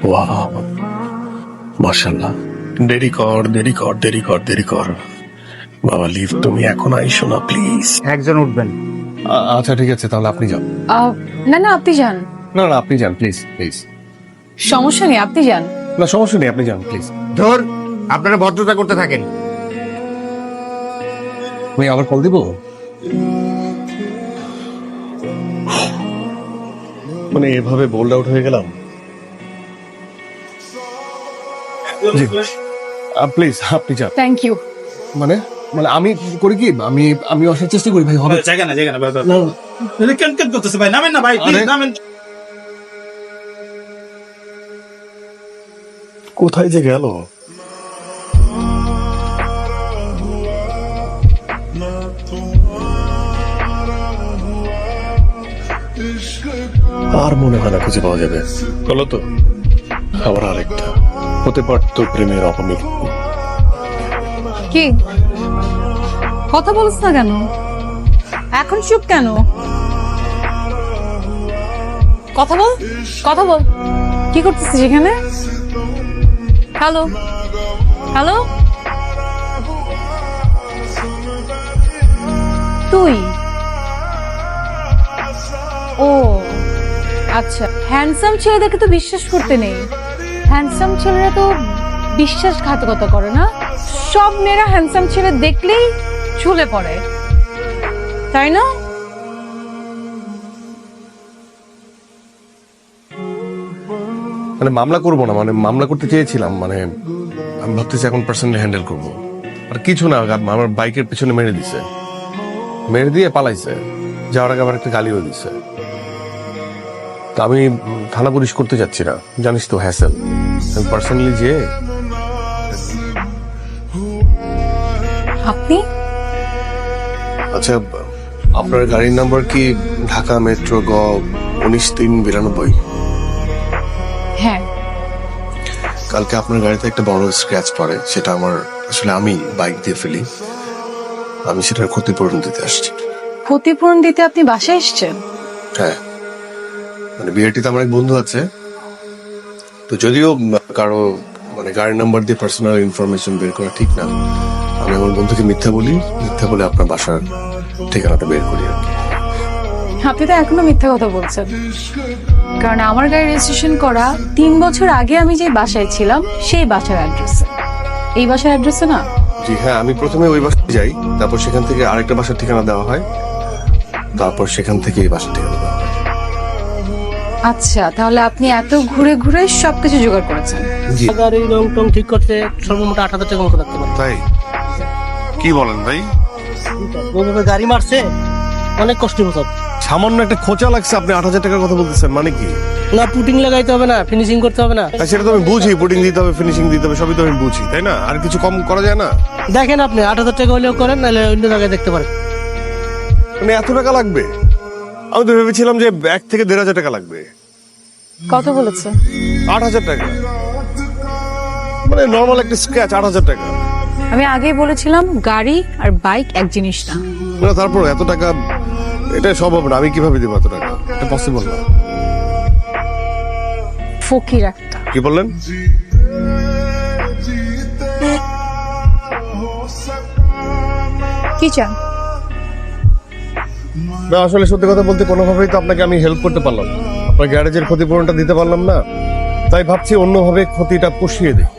Wow, মাশাআল্লাহ। দেরি কর দেরি কর দেরি কর দেরি কর বাবা, লিভ, তুমি এখন আইসো না প্লিজ। একজন উঠবেন। আচ্ছা ঠিক আছে, তাহলে আপনি যান। না না, আপনি যান। না না, আপনি যান প্লিজ প্লিজ। সমস্যা নেই, আপনি যান। না সমস্যা নেই, আপনি যান প্লিজ। ধর, আপনারা ভদ্রতা করতে থাকেন। আমি আবার কল দিব? মানে এভাবে বোল্ড আউট হয়ে গেলাম। জি প্লিজ আপনি যান। Thank you. মানে মানে আমি করি কি, আমি আমি আসার চেষ্টা করি ভাই, হবে? জায়গা না ভাই, কেন কেন করতেছে ভাই, নামেন না ভাই, প্লিজ নামেন। কোথায় যে গেল? আর মনে হয় না খুঁজে পাওয়া যাবে। বলো তো, আবার আরেকটা হতে পারতো প্রেমের অপমৃত্যু। কি কথা বলছ না কেন? এখন চুপ কেন? কথা বল, কথা বল। কি করতেছিস এখানে? হ্যালো হ্যালো, তুই? ও আচ্ছা, হ্যান্ডসাম ছেলেদেরকে তো বিশ্বাস করতে নেই। হ্যান্ডসাম ছেলেরা তো বিশ্বাসঘাতকতা করে না। সব মেয়েরা হ্যান্ডসাম ছেলে দেখলেই ঝুলে পড়ে, তাই না? মানে মামলা করবো না, মানে মামলা করতে চেয়েছিলাম, মানে আমি ভাবতেছি এখন পার্সোনালি হ্যান্ডেল করবো। আর কিছু না, আমার বাইকের পেছনে মেরে দিছে, মেরে দিয়ে পালাইছে, যাওয়ার আগে আবার একটা গালিও দিছে। তা আমি থানা পুলিশ করতে যাচ্ছি না, জানিস তো হ্যাসেল। আমি পার্সোনালি যে আপনি আচ্ছা, আপনার গাড়ির নাম্বার কি ঢাকা মেট্রো গ 19-392? হ্যাঁ, কালকে আপনার গাড়িতে একটা বড় স্ক্র্যাচ পড়ে, সেটা আমার আসলে আমি বাইক দিয়ে ফেলি, আমি সেটার ক্ষতিপূরণ দিতে আসছি। ক্ষতিপূরণ দিতে আপনি বাসায় এসেছেন? হ্যাঁ, মানে বিআরটিতে আমার এক বন্ধু আছে, তো যদিও কারো মানে গাড়ির নাম্বার দিয়ে পার্সোনাল ইনফরমেশন বের করা ঠিক না, আমি আমার বন্ধুকে মিথ্যা বলে আপনার বাসার ঠিকানাটা বের করি আর কি। আপনি তো এখনো মিথ্যা কথা বলছেন, কারণ আমার গাড়ি রেজিস্ট্রেশন করা 3 বছর আগে আমি যে বাসায় ছিলাম সেই বাসার অ্যাড্রেসে। এই বাসার অ্যাড্রেসে না? জি হ্যাঁ, আমি প্রথমে ওই বাসায় যাই, তারপর সেখান থেকে আরেকটা বাসার ঠিকানা দেওয়া হয়, তারপর সেখান থেকে এই বাসার ঠিকানা দেওয়া হয়। আচ্ছা, তাহলে আপনি এত ঘুরে ঘুরে সবকিছু জোগাড় করেছেন? জি গাড়ি রং টং ঠিক করতে সর্বমোট 8,000 টাকা মতো লাগতে পারে। তাই? কি বলেন ভাই? ওইভাবে গাড়ি মারছে, অনেক কষ্ট হবে। সামান্য একটা খোঁচা লাগছে, আপনি 8,000 টাকার কথা বলতেছেন, মানে কি? না, পুটিং লাগাইতে হবে না, ফিনিশিং করতে হবে না। সেটা তো আমি বুঝি, পুটিং দিতে হবে, ফিনিশিং দিতে হবে, সবই তো আমি বুঝি, তাই না? আর কিছু কম করা যায় না? দেখেন আপনি 8,000 টাকা হলেও করেন, নাহলে অন্য জায়গায় দেখতে পারেন। মানে এত টাকা লাগবে? আমি তো ভেবেছিলাম যে 1 থেকে 1,500 টাকা লাগবে। কত বলেছে? 8,000 টাকা? মানে নর্মাল একটা স্ক্র্যাচ 8,000 টাকা? আমি আগেই বলেছিলাম গাড়ি আর বাইক এক জিনিস না। না তারপর এত টাকা, এটা সম্ভব না, আমি কিভাবে দেবো এত টাকা? এটা পসিবল না। ফকির একটা। কি বললেন? কি চান? না আসলে সত্যি কথা বলতে কোনোভাবেই তো আপনাকে আমি হেল্প করতে পারলাম না, আপনার গ্যারেজের ক্ষতিপূরণটা দিতে পারলাম না, তাই ভাবছি অন্যভাবে ক্ষতিটা পুষিয়ে দিই।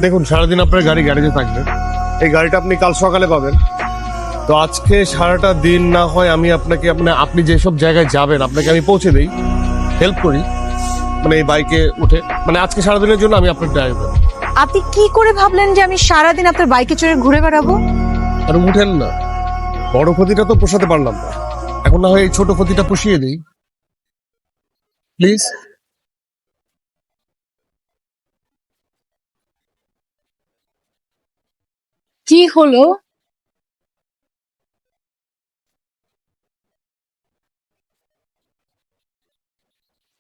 দেখুন, সারাদিন আপনার গাড়ি গ্যারেজে থাকবে, এই গাড়িটা আপনি কাল সকালে পাবেন, তো আজকে সারাটা দিন না হয় আমি আপনাকে আপনি যেসব জায়গায় যাবেন আপনাকে আমি পৌঁছে দিই, হেল্প করি, মানে এই বাইকে উঠে, মানে আজকে সারাদিনের জন্য আমি আপনার ড্রাইভার। আপনি কি করে ভাবলেন যে আমি সারাদিন আপনার বাইকে চড়ে ঘুরে বেড়াবো? আর উঠেন না, বড় ক্ষতিটা তো পোষাতে পারলাম না, এখন না হয় এই ছোট ক্ষতিটা পুষিয়ে দিই প্লিজ। কি হলো?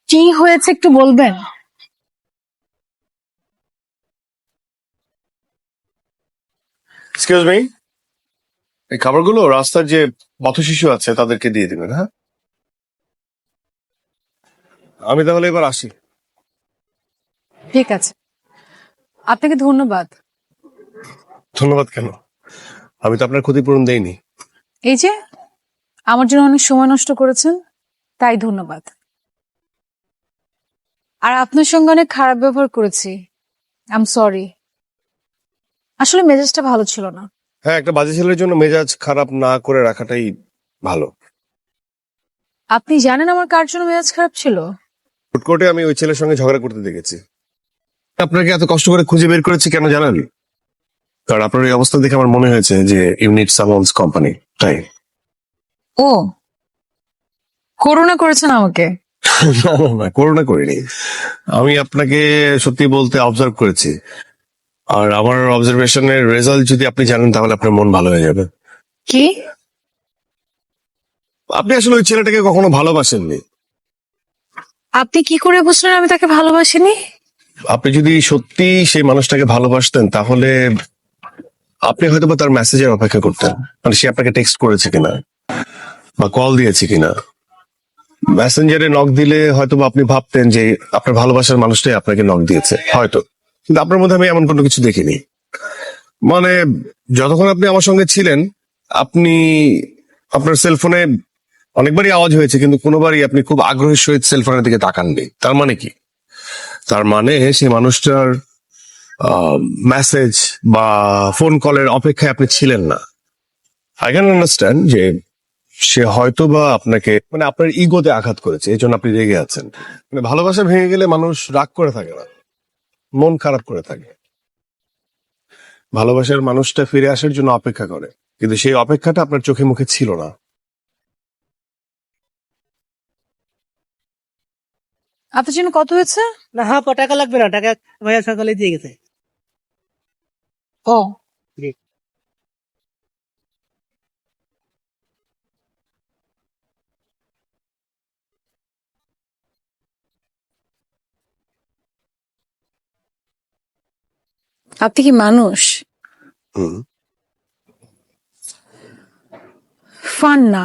কি হয়েছে একটু বলবেন? এক্সকিউজ মি, এই খাবারগুলো রাস্তার যে পথ শিশু আছে তাদেরকে দিয়ে দিবেন, হ্যাঁ? আমি তাহলে এবার আসি। ঠিক আছে, আপনাকে ধন্যবাদ। ধন্যবাদ কেন? আমি তো আপনার ক্ষতিপূরণ দেইনি। এই যে আমার জন্য অনেক সময় নষ্ট করেছেন, তাই ধন্যবাদ। আর আপনার সঙ্গে অনেক খারাপ ব্যবহার করেছি, আই এম সরি। আসলে মেজাজটা ভালো ছিল না। হ্যাঁ, একটা বাজে ছেলের জন্য মেজাজ খারাপ না করে রাখাটাই ভালো। আপনি জানেন আমার কার জন্য মেজাজ খারাপ ছিল? ফুড কোর্টে আমি ওই ছেলের সঙ্গে ঝগড়া করতে দেখেছি। আপনাকে এত কষ্ট করে খুঁজে বের করেছি কেন জানেন? কারণ আপনার এই অবস্থা দেখে আমার মনে হয়েছে যে ইউনিট সামন্স কোম্পানি, তাই। ও, করুণা করেছেন আমাকে? না না না, করোনা করিনি। আমি আপনাকে সত্যি বলতে অবজার্ভ করেছি, আর আমার অবজারভেশনের রেজাল্ট যদি আপনি জানেন তাহলে আপনার মন ভালো হয়ে যাবে। কি? আপনি আসলে ওই ছেলেটাকে কখনো ভালোবাসেননি। আপনি কি করে বুঝলেন আমি তাকে ভালোবাসিনি? আপনি যদি সত্যি সেই মানুষটাকে ভালোবাসতেন তাহলে আপনি হয়তো বা তার মেসেজের অপেক্ষা করতেন, মানে সে আপনাকে টেক্সট করেছে কিনা বা কল দিয়েছে কিনা। মেসেঞ্জারে নক দিলে হয়তো বা আপনি ভাবতেন যে আপনার ভালোবাসার মানুষটাই আপনাকে নক দিয়েছে হয়তো, কিন্তু আপনার মধ্যে আমি এমন কোনো কিছু দেখিনি। মানে যতক্ষণ আপনি আমার সঙ্গে ছিলেন, আপনি আপনার সেলফোনে অনেকবারই আওয়াজ হয়েছে কিন্তু কোনোবারই আপনি খুব আগ্রহের সহিত সেলফোনের দিকে তাকাননি। তার মানে কি? তার মানে সেই মানুষটার মেসেজ বা ফোন কলের অপেক্ষায় আপনি ছিলেন না। আই ক্যান আন্ডারস্ট্যান্ড যে সে হয়তো বা আপনাকে, মানে আপনার ইগোতে আঘাত করেছে, এই জন্য আপনি রেগে আছেন। মানে ভালোবাসা ভেঙে গেলে মানুষ রাগ করে থাকে না, মন খারাপ করে থাকে। ভালোবাসার মানুষটা ফিরে আসার জন্য অপেক্ষা করে, কিন্তু সেই অপেক্ষাটা আপনার চোখে মুখে ছিল না। আপনার জন্য কত হয়েছে? না হ্যাঁ, টাকা লাগবে না, টাকা ভাইয়া সকালে দিয়ে গেছে। ও, জি। আপনি কি মানুষ? হুম। ফান না।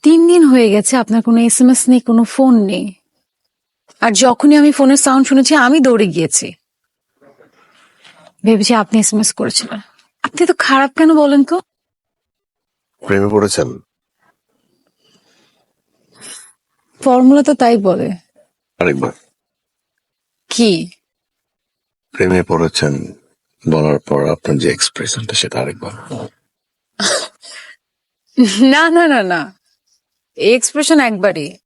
3 দিন হয়ে গেছে আপনার কোনো SMS নেই, কোনো ফোন নেই। আর যখনই আমি ফোনের সাউন্ড শুনেছি আমি দৌড়ে গিয়েছি, ভেবেছি আপনি SMS করেছিলেন। আপনি তো খারাপ কেন বলেন তো? প্রেমে পড়েছেন? ফর্মুলা তো তাই বলে। আরেকবার। কি? প্রেমে পড়েছেন বলার পর আপনার যে এক্সপ্রেশনটা সেটা আরেকবার। না না না না, এই এক্সপ্রেশন একবারই।